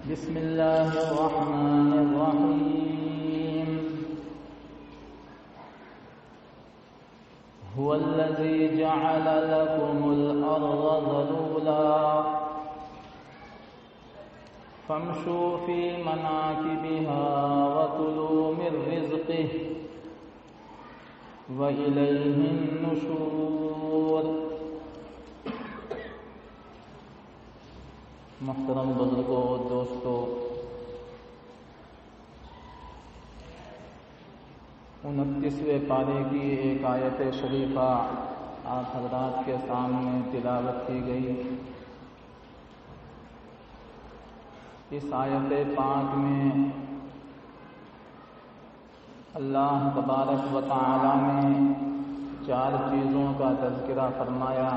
بسم اللہ الرحمن الرحیم هو الذی جعل لکم الارض ذلولا فامشوا فی مناکبها وکلوا من رزقه وإلیہ النشور۔ محترم بزرگوں، دوستو، 29ویں پارے کی ایک آیت شریفہ آپ حضرات کے سامنے تلاوت کی گئی۔ اس آیت پاک میں اللہ تبارک و تعالی نے 4 چیزوں کا تذکرہ فرمایا۔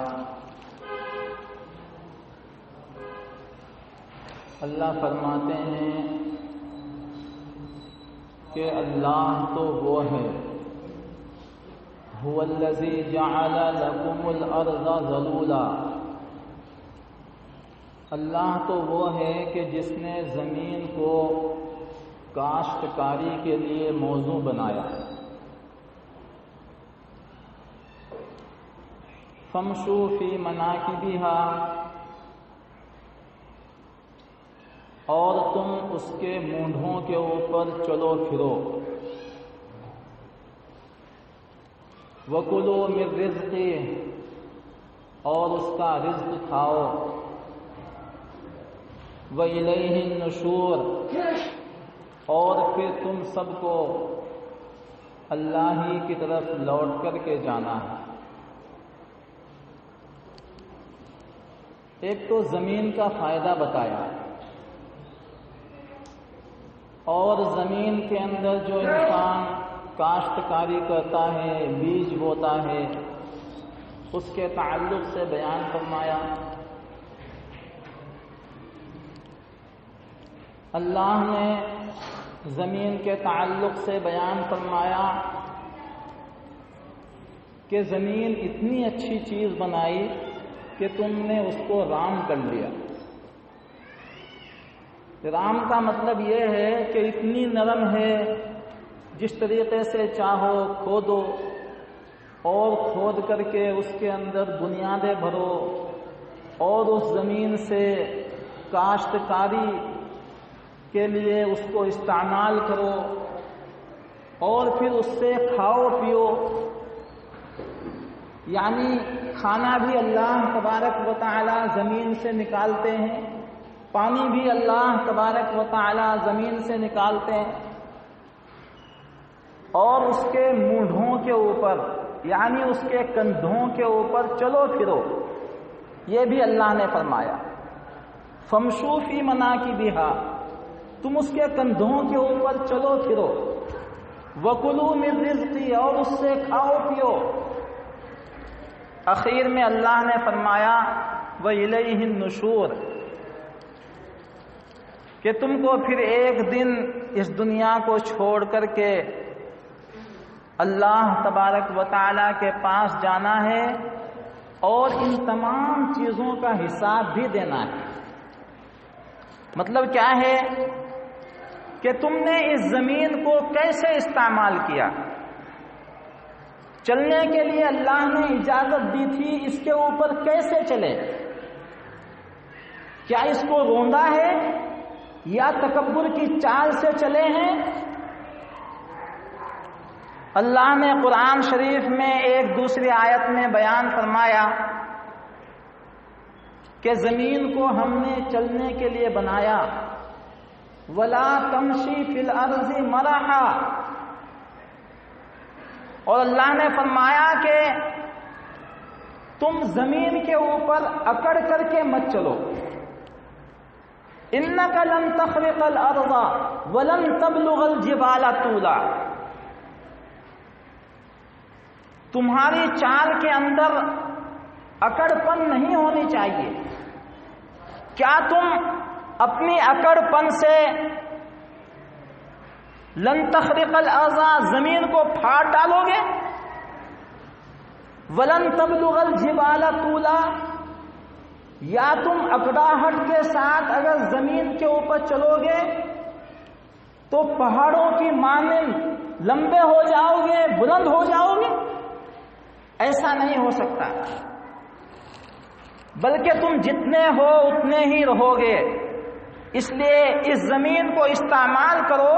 اللہ فرماتے ہیں کہ اللہ تو وہ ہے، هو الذی جعل لکم الارض ذلولا، اللہ تو وہ ہے کہ جس نے زمین کو کاشتکاری کے لیے موزوں بنایا۔ فامشوا فی مناکبها، اور تم اس کے مونڈھوں کے اوپر چلو پھرو۔ وَكُلُوا مِن رِّزْقِهِ، اور اس کا رزق کھاؤ۔ وَإِلَيْهِ النُّشُورُ، اور پھر تم سب کو اللہ ہی کی طرف لوٹ کر کے جانا ہے۔ ایک تو زمین کا فائدہ بتایا، اور زمین کے اندر جو انسان کاشتکاری کرتا ہے، بیج بوتا ہے، اس کے تعلق سے بیان فرمایا۔ اللہ نے زمین کے تعلق سے بیان فرمایا کہ زمین اتنی اچھی چیز بنائی کہ تم نے اس کو رام کر لیا۔ رام کا مطلب یہ ہے کہ اتنی نرم ہے، جس طریقے سے چاہو کھودو، اور کھود کر کے اس کے اندر بنیادیں بھرو، اور اس زمین سے کاشتکاری کے لیے اس کو استعمال کرو، اور پھر اس سے کھاؤ پیو۔ یعنی کھانا بھی اللہ تبارک و تعالی زمین سے نکالتے ہیں، پانی بھی اللہ تبارک و تعالی زمین سے نکالتے ہیں، اور اس کے مونڈھوں کے اوپر یعنی اس کے کندھوں کے اوپر چلو پھرو، یہ بھی اللہ نے فرمایا۔ فامشوا فی مناکبها، تم اس کے کندھوں کے اوپر چلو پھرو۔ وَكُلُوا مِن رِّزْقِهِ، اور اس سے کھاؤ پیو۔ اخیر میں اللہ نے فرمایا وَإِلَيْهِ النُّشُورُ، کہ تم کو پھر ایک دن اس دنیا کو چھوڑ کر کے اللہ تبارک و تعالی کے پاس جانا ہے، اور ان تمام چیزوں کا حساب بھی دینا ہے۔ مطلب کیا ہے کہ تم نے اس زمین کو کیسے استعمال کیا؟ چلنے کے لیے اللہ نے اجازت دی تھی، اس کے اوپر کیسے چلے؟ کیا اس کو روندا ہے یا تکبر کی چال سے چلے ہیں؟ اللہ نے قرآن شریف میں ایک دوسری آیت میں بیان فرمایا کہ زمین کو ہم نے چلنے کے لیے بنایا۔ وَلَا تَمْشِي فِي الْأَرْضِ مَرَحًا، اور اللہ نے فرمایا کہ تم زمین کے اوپر اکڑ کر کے مت چلو۔ إِنَّكَ لَن تَخْرِقَ الْأَرْضَ وَلَن تَبْلُغَ الْجِبَالَ طُولًا، تمہاری چال کے اندر اکڑ پن نہیں ہونی چاہیے۔ کیا تم اپنی اکڑ پن سے لن تخرق الارض، زمین کو پھاڑ ڈالو گے؟ ولن تبلغ الجبال طولا، یا تم اکڑاہٹ کے ساتھ اگر زمین کے اوپر چلو گے تو پہاڑوں کی مانند لمبے ہو جاؤ گے، بلند ہو جاؤ گے؟ ایسا نہیں ہو سکتا، بلکہ تم جتنے ہو اتنے ہی رہو گے۔ اس لیے اس زمین کو استعمال کرو،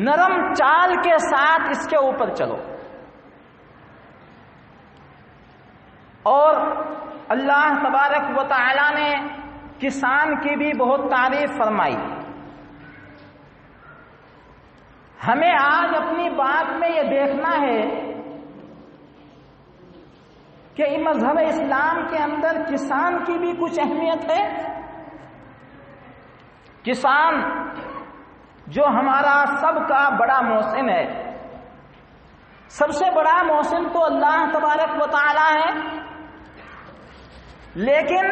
نرم چال کے ساتھ اس کے اوپر چلو۔ اور اللہ تبارک و تعالی نے کسان کی بھی بہت تعریف فرمائی۔ ہمیں آج اپنی بات میں یہ دیکھنا ہے کہ مذہب اسلام کے اندر کسان کی بھی کچھ اہمیت ہے۔ کسان جو ہمارا سب کا بڑا محسن ہے، سب سے بڑا محسن تو اللہ تبارک و تعالی ہے، لیکن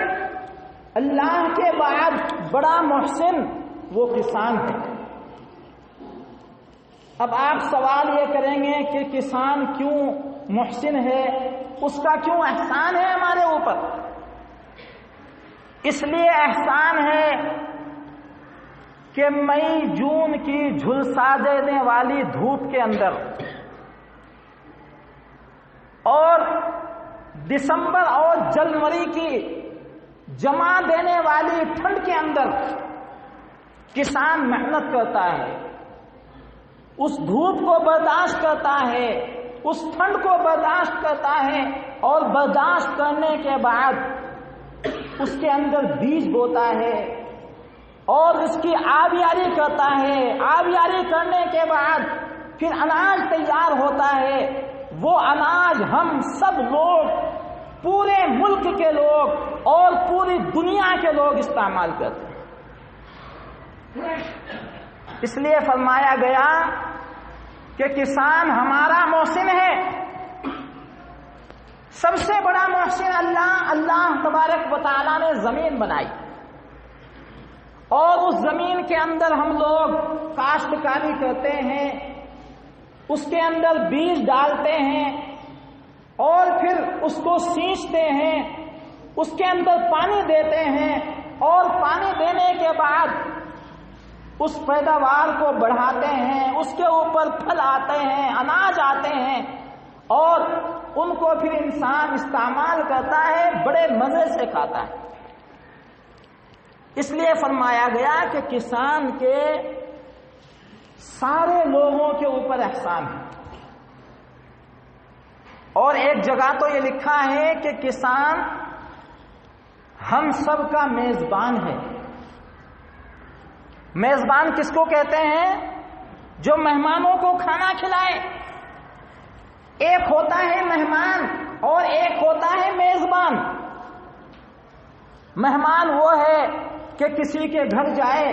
اللہ کے بعد بڑا محسن وہ کسان ہے۔ اب آپ سوال یہ کریں گے کہ کسان کیوں محسن ہے، اس کا کیوں احسان ہے ہمارے اوپر؟ اس لیے احسان ہے کہ مئی جون کی جھلسا دینے والی دھوپ کے اندر اور دسمبر اور جنوری کی جما دینے والی ٹھنڈ کے اندر کسان محنت کرتا ہے، اس دھوپ کو برداشت کرتا ہے، اس ٹھنڈ کو برداشت کرتا ہے، اور برداشت کرنے کے بعد اس کے اندر بیج بوتا ہے اور اس کی آبیاری کرتا ہے۔ آبیاری کرنے کے بعد پھر اناج تیار ہوتا ہے۔ وہ اناج ہم سب لوگ، پورے ملک کے لوگ اور پوری دنیا کے لوگ استعمال کرتے ہیں۔ اس لیے فرمایا گیا کہ کسان ہمارا محسن ہے۔ سب سے بڑا محسن اللہ تبارک و تعالی نے زمین بنائی، اور اس زمین کے اندر ہم لوگ کاشتکاری کرتے ہیں، اس کے اندر بیج ڈالتے ہیں اور پھر اس کو سینچتے ہیں، اس کے اندر پانی دیتے ہیں، اور پانی دینے کے بعد اس پیداوار کو بڑھاتے ہیں، اس کے اوپر پھل آتے ہیں، اناج آتے ہیں، اور ان کو پھر انسان استعمال کرتا ہے، بڑے مزے سے کھاتا ہے۔ اس لیے فرمایا گیا کہ کسان کے سارے لوگوں کے اوپر احسان ہے۔ اور ایک جگہ تو یہ لکھا ہے کہ کسان ہم سب کا میزبان ہے۔ میزبان کس کو کہتے ہیں؟ جو مہمانوں کو کھانا کھلائے۔ ایک ہوتا ہے مہمان اور ایک ہوتا ہے میزبان۔ مہمان وہ ہے کہ کسی کے گھر جائے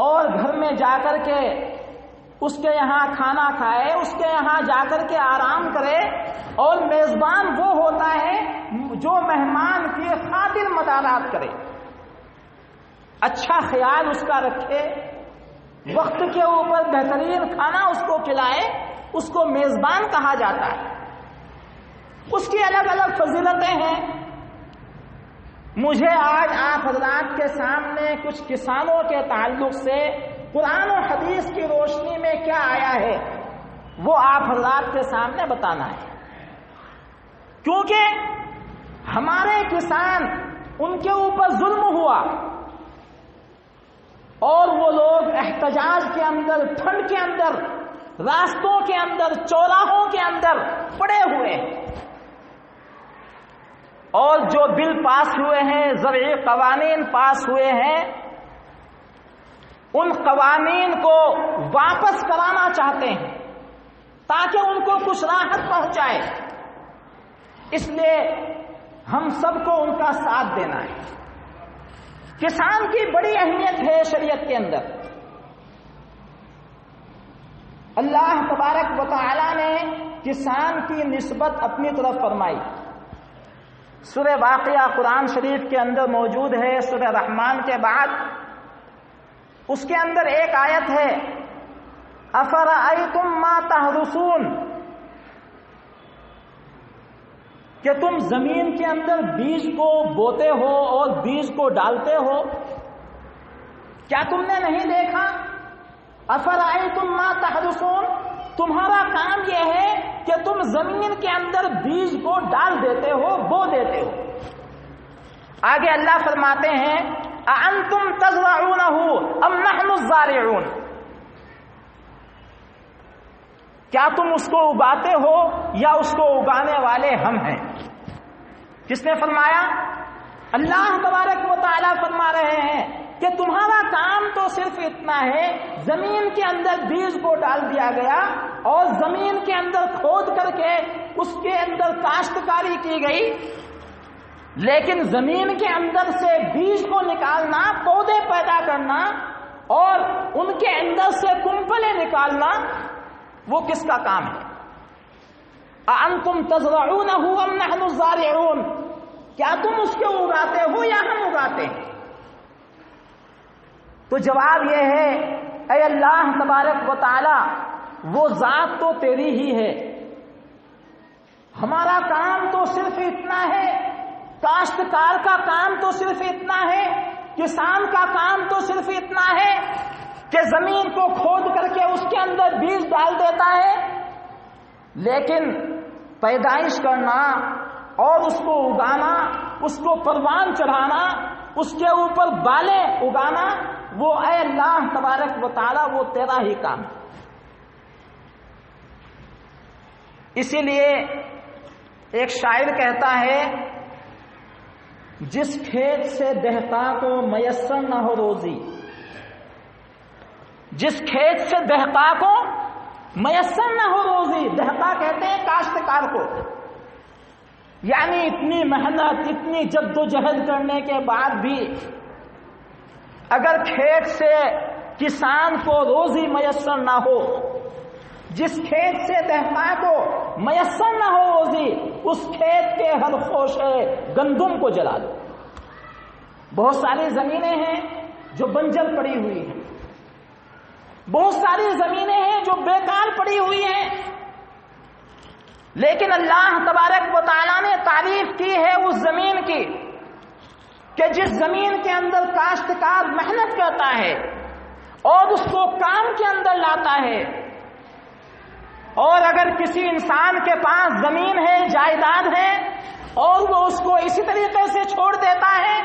اور گھر میں جا کر کے اس کے یہاں کھانا کھائے، اس کے یہاں جا کر کے آرام کرے، اور میزبان وہ ہوتا ہے جو مہمان کی خاطر مدارات کرے، اچھا خیال اس کا رکھے، وقت کے اوپر بہترین کھانا اس کو کھلائے، اس کو میزبان کہا جاتا ہے۔ اس کی الگ الگ فضیلتیں ہیں۔ مجھے آج آپ حضرات کے سامنے کچھ کسانوں کے تعلق سے قرآن و حدیث کی روشنی میں کیا آیا ہے وہ آپ حضرات کے سامنے بتانا ہے، کیونکہ ہمارے کسان، ان کے اوپر ظلم ہوا اور وہ لوگ احتجاج کے اندر، ٹھنڈ کے اندر، راستوں کے اندر، چوراہوں کے اندر پڑے ہوئے ہیں، اور جو بل پاس ہوئے ہیں، زرعی قوانین پاس ہوئے ہیں، ان قوانین کو واپس کرانا چاہتے ہیں تاکہ ان کو کچھ راحت پہنچائے۔ اس لیے ہم سب کو ان کا ساتھ دینا ہے۔ کسان کی بڑی اہمیت ہے شریعت کے اندر۔ اللہ تبارک و تعالی نے کسان کی نسبت اپنی طرف فرمائی۔ سورہ واقعہ قرآن شریف کے اندر موجود ہے، سورہ رحمان کے بعد اس کے اندر ایک آیت ہے، افرأیتم ما تحرثون، کہ تم زمین کے اندر بیج کو بوتے ہو اور بیج کو ڈالتے ہو، کیا تم نے نہیں دیکھا؟ افرأیتم ما تحرثون، تمہارا کام یہ ہے کہ تم زمین کے اندر بیج کو ڈال دیتے ہو، بو دیتے ہو۔ آگے اللہ فرماتے ہیں اَأَنْتُمْ تَزْرَعُونَهُ أَمْ نَحْنُ الزَّارِعُونَ، کیا تم اس کو اگاتے ہو یا اس کو اگانے والے ہم ہیں؟ کس نے فرمایا؟ اللہ تبارک و تعالیٰ فرما رہے ہیں کہ تمہارا کام تو صرف اتنا ہے، زمین کے اندر بیج کو ڈال دیا گیا اور زمین کے اندر کھود کر کے اس کے اندر کاشتکاری کی گئی، لیکن زمین کے اندر سے بیج کو نکالنا، پودے پیدا کرنا اور ان کے اندر سے کمپلیں نکالنا، وہ کس کا کام ہے؟ اَأَنْتُمْ تَزْرَعُونَهُ أَمْ نَحْنُ الزَّارِعُونَ، کیا تم اس کو اگاتے ہو یا ہم اگاتے ہیں؟ تو جواب یہ ہے، اے اللہ تبارک و تعالی، وہ ذات تو تیری ہی ہے، ہمارا کام تو صرف اتنا ہے، کاشتکار کا کام تو صرف اتنا ہے، کسان کا کام تو صرف اتنا ہے کہ زمین کو کھود کر کے اس کے اندر بیج ڈال دیتا ہے، لیکن پیدائش کرنا اور اس کو اگانا، اس کو پروان چڑھانا، اس کے اوپر بالیں اگانا، وہ اے اللہ تبارک و تعالی وہ تیرا ہی کام ہے۔ اسی لیے ایک شاعر کہتا ہے، جس کھیت سے دہقاں کو میسر نہ ہو روزی، جس کھیت سے دہقاں کو میسر نہ ہو روزی، دہقاں کہتے ہیں کاشتکار کو، یعنی اتنی محنت، اتنی جد و جہد کرنے کے بعد بھی اگر کھیت سے کسان کو روزی میسر نہ ہو، جس کھیت سے دہقاں کو میسر نہ ہو روزی، اس کھیت کے ہر خوشے گندم کو جلا دو۔ بہت ساری زمینیں ہیں جو بنجر پڑی ہوئی ہیں، بہت ساری زمینیں ہیں جو بیکار پڑی ہوئی ہیں، لیکن اللہ تبارک و تعالیٰ نے تعریف کی ہے اس زمین کی کہ جس زمین کے اندر کاشتکار محنت کرتا ہے اور اس کو کام کے اندر لاتا ہے، اور اگر کسی انسان کے پاس زمین ہے، جائیداد ہے، اور وہ اس کو اسی طریقے سے چھوڑ دیتا ہے،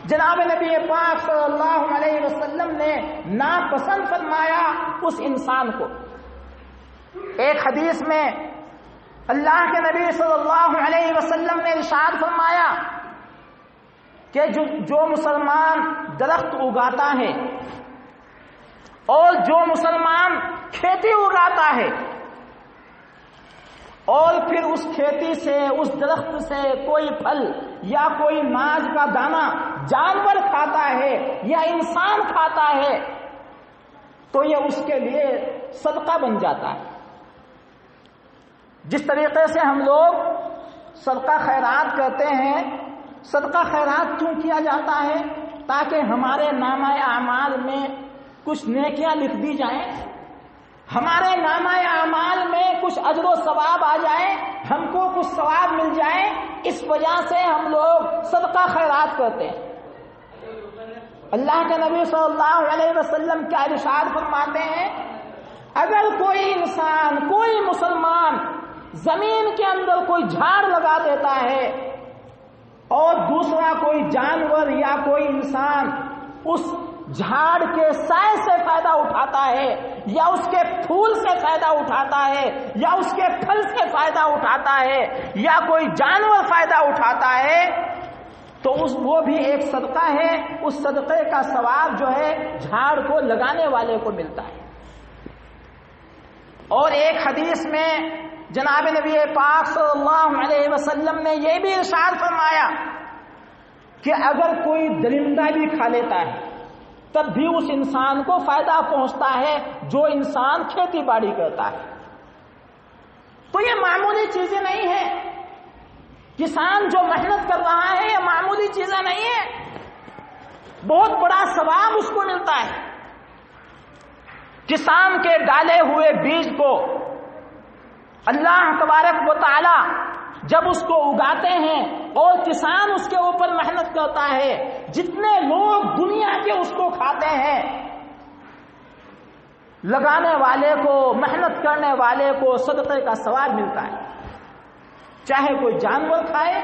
جناب نبی پاک صلی اللہ علیہ وسلم نے ناپسند فرمایا اس انسان کو۔ ایک حدیث میں اللہ کے نبی صلی اللہ علیہ وسلم نے ارشاد فرمایا کہ جو مسلمان درخت اگاتا ہے اور جو مسلمان کھیتی اگاتا ہے اور پھر اس کھیتی سے، اس درخت سے کوئی پھل یا کوئی ناج کا دانہ جانور کھاتا ہے یا انسان کھاتا ہے تو یہ اس کے لیے صدقہ بن جاتا ہے۔ جس طریقے سے ہم لوگ صدقہ خیرات کرتے ہیں، صدقہ خیرات کیوں کیا جاتا ہے؟ تاکہ ہمارے نامہ اعمال میں کچھ نیکیاں لکھ دی جائیں، ہمارے نامہ اعمال میں کچھ اجر و ثواب آ جائے، ہم کو کچھ ثواب مل جائے، اس وجہ سے ہم لوگ صدقہ خیرات کرتے ہیں۔ اللہ کے نبی صلی اللہ علیہ وسلم کیا ارشاد فرماتے ہیں، اگر کوئی انسان، کوئی مسلمان زمین کے اندر کوئی جھاڑ لگا دیتا ہے اور دوسرا کوئی جانور یا کوئی انسان اس جھاڑ کے سائے سے فائدہ اٹھاتا ہے یا اس کے پھول سے فائدہ اٹھاتا ہے یا اس کے پھل سے فائدہ اٹھاتا ہے یا کوئی جانور فائدہ اٹھاتا ہے تو وہ بھی ایک صدقہ ہے، اس صدقے کا ثواب جو ہے جھاڑ کو لگانے والے کو ملتا ہے۔ اور ایک حدیث میں جناب نبی پاک صلی اللہ علیہ وسلم نے یہ بھی ارشاد فرمایا کہ اگر کوئی درندہ بھی کھا لیتا ہے تب بھی اس انسان کو فائدہ پہنچتا ہے جو انسان کھیتی باڑی کرتا ہے۔ تو یہ معمولی چیزیں نہیں ہیں، کسان جو محنت کر رہا ہے یہ معمولی چیزیں نہیں ہیں، بہت بڑا ثواب اس کو ملتا ہے۔ کسان کے ڈالے ہوئے بیج کو اللہ تبارک و تعالی جب اس کو اگاتے ہیں اور کسان اس کے اوپر محنت کرتا ہے، جتنے لوگ دنیا کے اس کو کھاتے ہیں، لگانے والے کو، محنت کرنے والے کو صدقے کا ثواب ملتا ہے، چاہے کوئی جانور کھائے،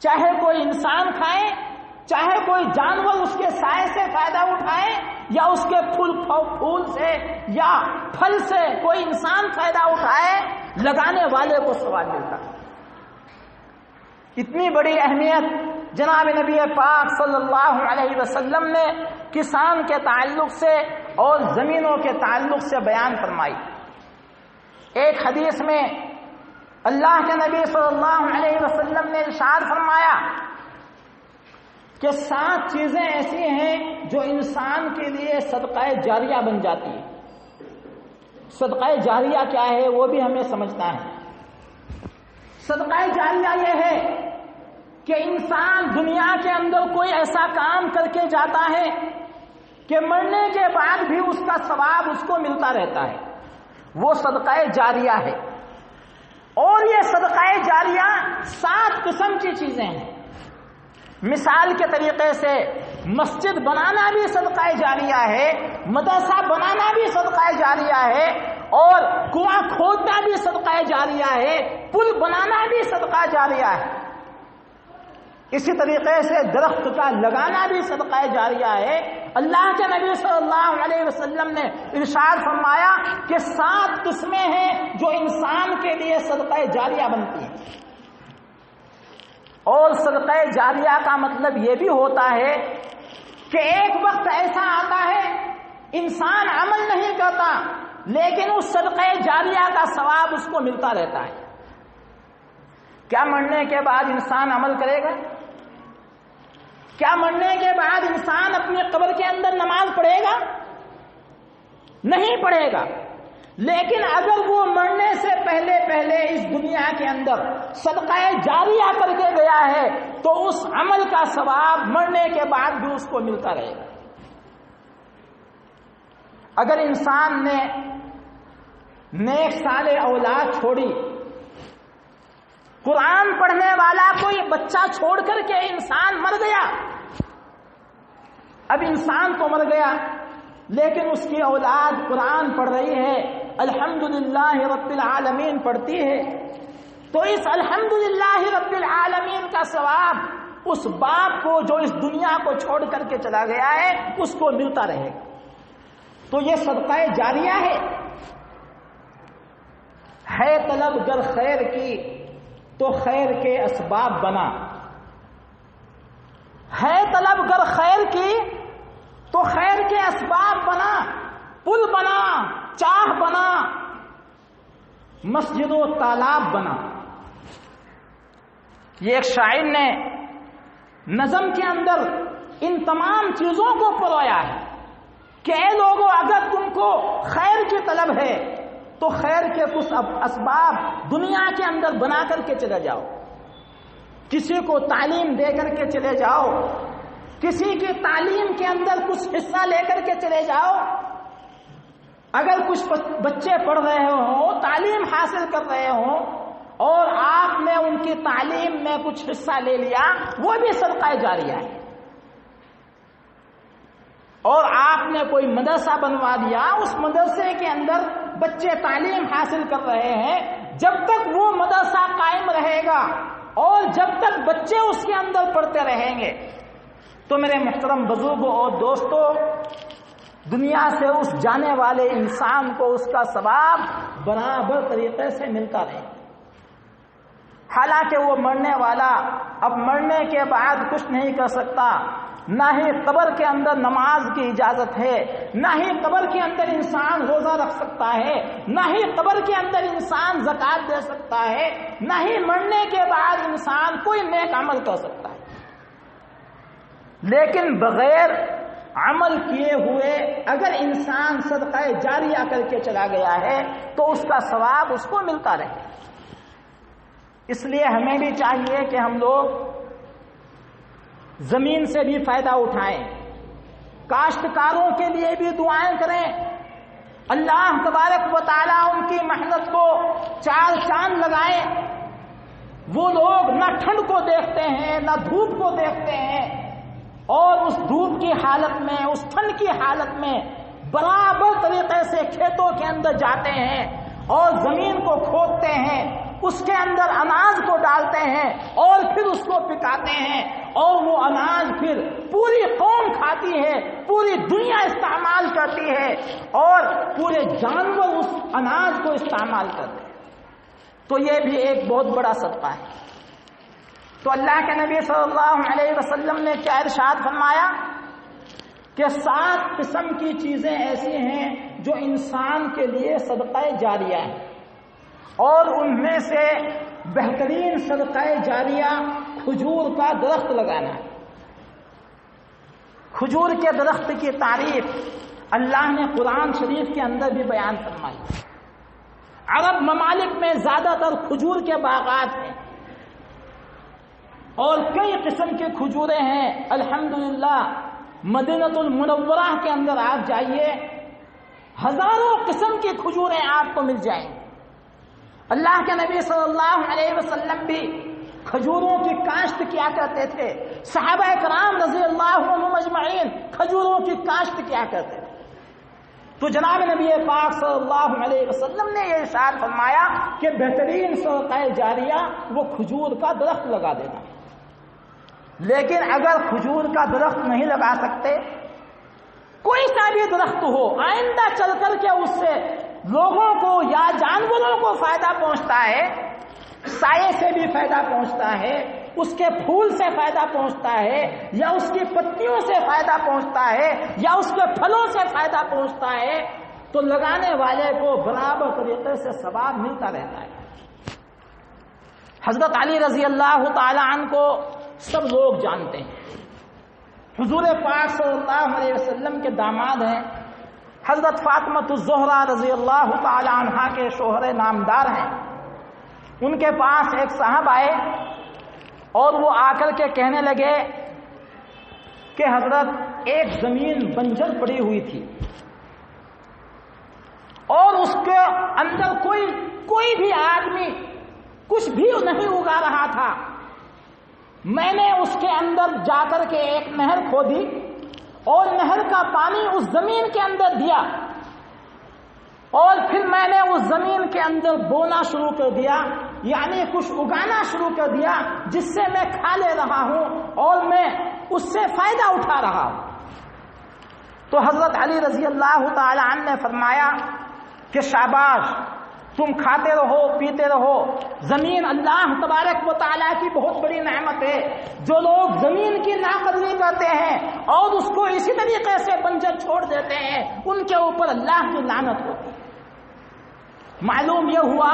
چاہے کوئی انسان کھائے، چاہے کوئی جانور اس کے سائے سے فائدہ اٹھائے یا اس کے پھول سے یا پھل سے کوئی انسان فائدہ اٹھائے، لگانے والے کو ثواب ملتا ہے۔ اتنی بڑی اہمیت جناب نبی پاک صلی اللہ علیہ وسلم نے کسان کے تعلق سے اور زمینوں کے تعلق سے بیان فرمائی۔ ایک حدیث میں اللہ کے نبی صلی اللہ علیہ وسلم نے ارشاد فرمایا کہ 7 چیزیں ایسی ہیں جو انسان کے لیے صدقہ جاریہ بن جاتی ہے۔ صدقہ جاریہ کیا ہے وہ بھی ہمیں سمجھنا ہے۔ صدقہ جاریہ یہ ہے کہ انسان دنیا کے اندر کوئی ایسا کام کر کے جاتا ہے کہ مرنے کے بعد بھی اس کا ثواب اس کو ملتا رہتا ہے، وہ صدقہ جاریہ ہے۔ اور یہ صدقہ جاریہ 7 قسم کی چیزیں ہیں۔ مثال کے طریقے سے مسجد بنانا بھی صدقہ جاریہ ہے، مدرسہ بنانا بھی صدقہ جاریہ ہے، اور کنواں کھودنا بھی صدقہ جاریہ ہے، پل بنانا بھی صدقہ جاریہ ہے۔ اسی طریقے سے درخت کا لگانا بھی صدقہ جاریہ ہے۔ اللہ کے نبی صلی اللہ علیہ وسلم نے ارشاد فرمایا کہ 7 قسمیں ہیں جو انسان کے لیے صدقہ جاریہ بنتی ہیں۔ اور صدقہ جاریہ کا مطلب یہ بھی ہوتا ہے کہ ایک وقت ایسا آتا ہے انسان عمل نہیں کرتا لیکن اس صدقہ جاریہ کا ثواب اس کو ملتا رہتا ہے۔ کیا مرنے کے بعد انسان عمل کرے گا؟ کیا مرنے کے بعد انسان اپنی قبر کے اندر نماز پڑھے گا؟ نہیں پڑھے گا۔ لیکن اگر وہ مرنے سے پہلے اس دنیا کے اندر صدقہ جاریہ کر کے گیا ہے تو اس عمل کا ثواب مرنے کے بعد بھی اس کو ملتا رہے گا۔ اگر انسان نے نیک صالح اولاد چھوڑی، قرآن پڑھنے والا کوئی بچہ چھوڑ کر کے انسان مر گیا، اب انسان تو مر گیا لیکن اس کی اولاد قرآن پڑھ رہی ہے، الحمدللہ رب العالمین پڑھتی ہے، تو اس الحمدللہ رب العالمین کا ثواب اس باپ کو جو اس دنیا کو چھوڑ کر کے چلا گیا ہے اس کو ملتا رہے گا۔ تو یہ صدقہ جاریہ ہے طلب گر خیر کی تو خیر کے اسباب بنا، ہے طلب گر خیر کی تو خیر کے اسباب بنا، پل بنا، چاہ بنا، مسجد و تالاب بنا۔ یہ ایک شاعر نے نظم کے اندر ان تمام چیزوں کو پرویا ہے کہ اے لوگوں، اگر تم کو خیر کی طلب ہے تو خیر کے کچھ اسباب دنیا کے اندر بنا کر کے چلے جاؤ، کسی کو تعلیم دے کر کے چلے جاؤ، کسی کی تعلیم کے اندر کچھ حصہ لے کر کے چلے جاؤ۔ اگر کچھ بچے پڑھ رہے ہوں، تعلیم حاصل کر رہے ہوں اور آپ نے ان کی تعلیم میں کچھ حصہ لے لیا، وہ بھی صدقہ جاریہ ہے۔ اور آپ نے کوئی مدرسہ بنوا دیا، اس مدرسے کے اندر بچے تعلیم حاصل کر رہے ہیں، جب تک وہ مدرسہ قائم رہے گا اور جب تک بچے اس کے اندر پڑھتے رہیں گے تو میرے محترم بزرگوں اور دوستوں، دنیا سے اس جانے والے انسان کو اس کا ثواب برابر طریقے سے ملتا رہے۔ حالانکہ وہ مرنے والا اب مرنے کے بعد کچھ نہیں کر سکتا، نہ ہی قبر کے اندر نماز کی اجازت ہے، نہ ہی قبر کے اندر انسان روزہ رکھ سکتا ہے، نہ ہی قبر کے اندر انسان زکوٰۃ دے سکتا ہے، نہ ہی مرنے کے بعد انسان کوئی نیک عمل کر سکتا ہے۔ لیکن بغیر عمل کیے ہوئے اگر انسان صدقہ جاریہ کر کے چلا گیا ہے تو اس کا ثواب اس کو ملتا رہے۔ اس لیے ہمیں بھی چاہیے کہ ہم لوگ زمین سے بھی فائدہ اٹھائیں، کاشتکاروں کے لیے بھی دعائیں کریں، اللہ تبارک و تعالیٰ ان کی محنت کو 4 چاند لگائیں، وہ لوگ نہ ٹھنڈ کو دیکھتے ہیں نہ دھوپ کو دیکھتے ہیں، اور اس دھوپ کی حالت میں، اس ٹھنڈ کی حالت میں برابر طریقے سے کھیتوں کے اندر جاتے ہیں اور زمین کو کھودتے ہیں، اس کے اندر اناج کو ڈالتے ہیں اور پھر اس کو پکاتے ہیں، اور وہ اناج پھر پوری قوم کھاتی ہے، پوری دنیا استعمال کرتی ہے، اور پورے جانور اس اناج کو استعمال کرتے ہیں۔ تو یہ بھی ایک بہت بڑا صدقہ ہے۔ تو اللہ کے نبی صلی اللہ علیہ وسلم نے کیا ارشاد فرمایا کہ 7 قسم کی چیزیں ایسی ہیں جو انسان کے لیے صدقہ جاریہ ہیں، اور ان میں سے بہترین صدقہ جاریہ کھجور کا درخت لگانا ہے۔ کھجور کے درخت کی تعریف اللہ نے قرآن شریف کے اندر بھی بیان فرمائی۔ عرب ممالک میں زیادہ تر کھجور کے باغات ہیں، اور کئی قسم کے کھجوریں ہیں۔ الحمدللہ مدینہ المنورہ کے اندر آپ جائیے، ہزاروں قسم کی کھجوریں آپ کو مل جائیں گی۔ اللہ کے نبی صلی اللہ علیہ وسلم بھی کھجوروں کی کاشت کیا کرتے تھے، صحابہ کرام رضی اللہ عنہم اجمعین کھجوروں کی کاشت کیا کرتے تھے۔ تو جناب نبی پاک صلی اللہ علیہ وسلم نے یہ ارشاد فرمایا کہ بہترین صدقہ جاریہ وہ کھجور کا درخت لگا دینا۔ لیکن اگر کھجور کا درخت نہیں لگا سکتے، کوئی سا بھی درخت ہو، آئندہ چل کر کے اس سے لوگوں کو یا جانوروں کو فائدہ پہنچتا ہے، سائے سے بھی فائدہ پہنچتا ہے، اس کے پھول سے فائدہ پہنچتا ہے، یا اس کی پتیوں سے فائدہ پہنچتا ہے، یا اس کے پھلوں سے فائدہ پہنچتا ہے، تو لگانے والے کو برابر طریقے سے ثواب ملتا رہتا ہے۔ حضرت علی رضی اللہ تعالی عنہ کو سب لوگ جانتے ہیں، حضور پاک صلی اللہ علیہ وسلم کے داماد ہیں، حضرت فاطمہ الزہرا رضی اللہ تعالی عنہا کے شوہر نامدار ہیں۔ ان کے پاس ایک صاحب آئے اور وہ آ کر کے کہنے لگے کہ حضرت ایک زمین بنجر پڑی ہوئی تھی، اور اس کے اندر کوئی بھی آدمی کچھ بھی نہیں اگا رہا تھا۔ میں نے اس کے اندر جا کر کے ایک نہر کھودی اور نہر کا پانی اس زمین کے اندر دیا، اور پھر میں نے اس زمین کے اندر بونا شروع کر دیا، یعنی کچھ اگانا شروع کر دیا، جس سے میں کھا لے رہا ہوں اور میں اس سے فائدہ اٹھا رہا ہوں۔ تو حضرت علی رضی اللہ تعالی عنہ نے فرمایا کہ شاباش، تم کھاتے رہو پیتے رہو، زمین اللہ تبارک و تعالیٰ کی بہت بڑی نعمت ہے۔ جو لوگ زمین کی ناقدری کرتے ہیں اور اس کو اسی طریقے سے بنجر چھوڑ دیتے ہیں، ان کے اوپر اللہ کی لعنت ہوتی ہے۔ معلوم یہ ہوا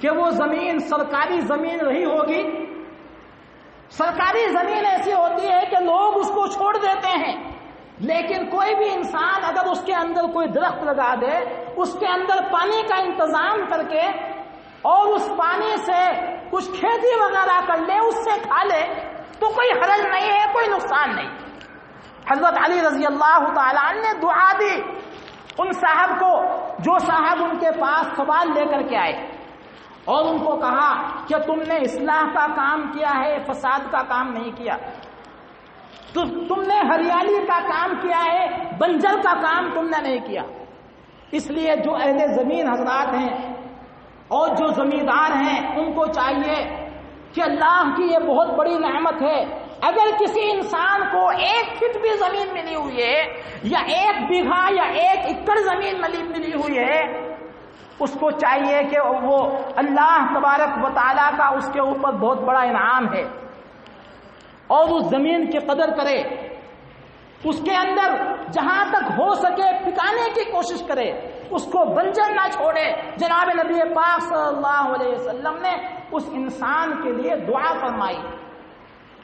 کہ وہ زمین سرکاری زمین رہی ہوگی۔ سرکاری زمین ایسی ہوتی ہے کہ لوگ اس کو چھوڑ دیتے ہیں، لیکن کوئی بھی انسان اگر اس کے اندر کوئی درخت لگا دے، اس کے اندر پانی کا انتظام کر کے اور اس پانی سے کچھ کھیتی وغیرہ کر لے، اس سے کھا لے، تو کوئی حرج نہیں ہے، کوئی نقصان نہیں۔ حضرت علی رضی اللہ تعالیٰ عنہ نے دعا دی ان صاحب کو، جو صاحب ان کے پاس سوال لے کر کے آئے، اور ان کو کہا کہ تم نے اصلاح کا کام کیا ہے، فساد کا کام نہیں کیا، تو تم نے ہریالی کا کام کیا ہے، بنجر کا کام تم نے نہیں کیا۔ اس لیے جو اہل زمین حضرات ہیں اور جو زمیندار ہیں، ان کو چاہیے کہ اللہ کی یہ بہت بڑی نعمت ہے، اگر کسی انسان کو 1 فٹ بھی زمین ملی ہوئی ہے، یا 1 بیگھا یا 1 ایکڑ زمین ملی ہوئی ہے، اس کو چاہیے کہ وہ اللہ تبارک و تعالیٰ کا اس کے اوپر بہت بڑا انعام ہے، اور اس زمین کی قدر کرے، اس کے اندر جہاں تک ہو سکے پکانے کی کوشش کرے، اس کو بنجر نہ چھوڑے۔ جناب نبی پاک صلی اللہ علیہ وسلم نے اس انسان کے لیے دعا فرمائی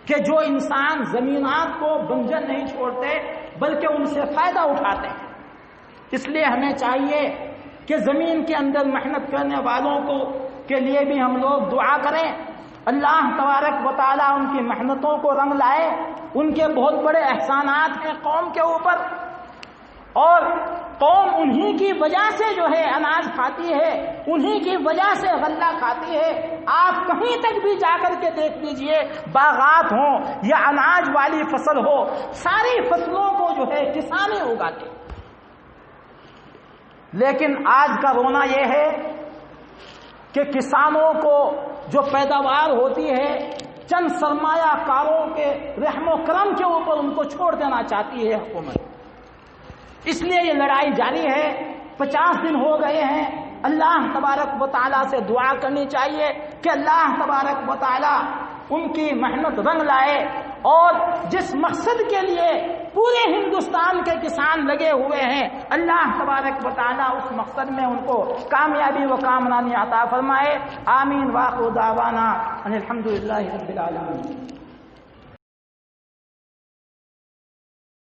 کہ جو انسان زمینات کو بنجر نہیں چھوڑتے بلکہ ان سے فائدہ اٹھاتے ہیں۔ اس لیے ہمیں چاہیے کہ زمین کے اندر محنت کرنے والوں کے لیے بھی ہم لوگ دعا کریں، اللہ تبارک و تعالیٰ ان کی محنتوں کو رنگ لائے۔ ان کے بہت بڑے احسانات ہیں قوم کے اوپر، اور قوم انہی کی وجہ سے جو ہے اناج کھاتی ہے، انہی کی وجہ سے غلہ کھاتی ہے۔ آپ کہیں تک بھی جا کر کے دیکھ لیجئے، باغات ہوں یا اناج والی فصل ہو، ساری فصلوں کو جو ہے کسان ہی اگاتے۔ لیکن آج کا رونا یہ ہے کہ کسانوں کو جو پیداوار ہوتی ہے چند سرمایہ کاروں کے رحم و کرم کے اوپر ان کو چھوڑ دینا چاہتی ہے حکومت۔ اس لیے یہ لڑائی جاری ہے، 50 دن ہو گئے ہیں۔ اللہ تبارک و تعالیٰ سے دعا کرنی چاہیے کہ اللہ تبارک و تعالیٰ ان کی محنت رنگ لائے، اور جس مقصد کے لیے پورے ہندوستان کے کسان لگے ہوئے ہیں، اللہ تبارک و تعالیٰ اس مقصد میں ان کو کامیابی و کامرانی عطا فرمائے۔ آمین۔ واخر دعوانا ان الحمد للہ رب العالمین۔